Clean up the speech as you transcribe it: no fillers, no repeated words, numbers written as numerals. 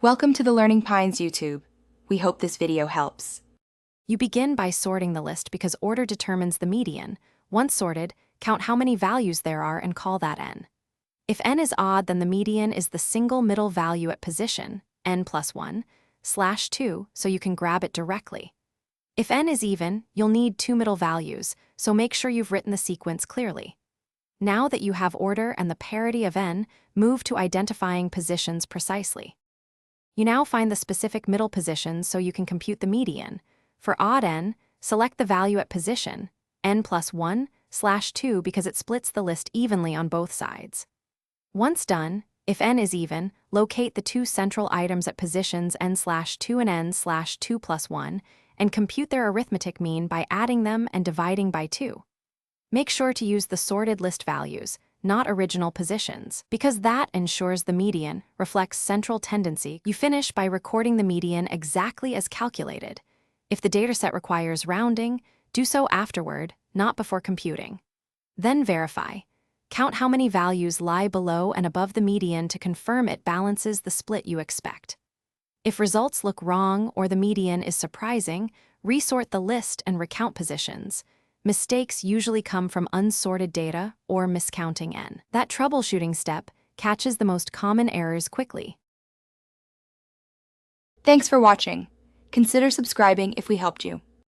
Welcome to the Learning Pines YouTube. We hope this video helps. You begin by sorting the list because order determines the median. Once sorted, count how many values there are and call that n. If n is odd, then the median is the single middle value at position, n plus 1, /2, so you can grab it directly. If n is even, you'll need two middle values, so make sure you've written the sequence clearly. Now that you have order and the parity of n, move to identifying positions precisely. You now find the specific middle positions so you can compute the median. For odd n, select the value at position, n plus 1, /2 because it splits the list evenly on both sides. Once done, if n is even, locate the two central items at positions n/2 and n/2 plus 1, and compute their arithmetic mean by adding them and dividing by 2. Make sure to use the sorted list values, not original positions, because that ensures the median reflects central tendency. You finish by recording the median exactly as calculated. If the dataset requires rounding, do so afterward, not before computing. Then verify. Count how many values lie below and above the median to confirm it balances the split you expect. If results look wrong or the median is surprising, resort the list and recount positions. Mistakes usually come from unsorted data or miscounting n. That troubleshooting step catches the most common errors quickly. Thanks for watching. Consider subscribing if we helped you.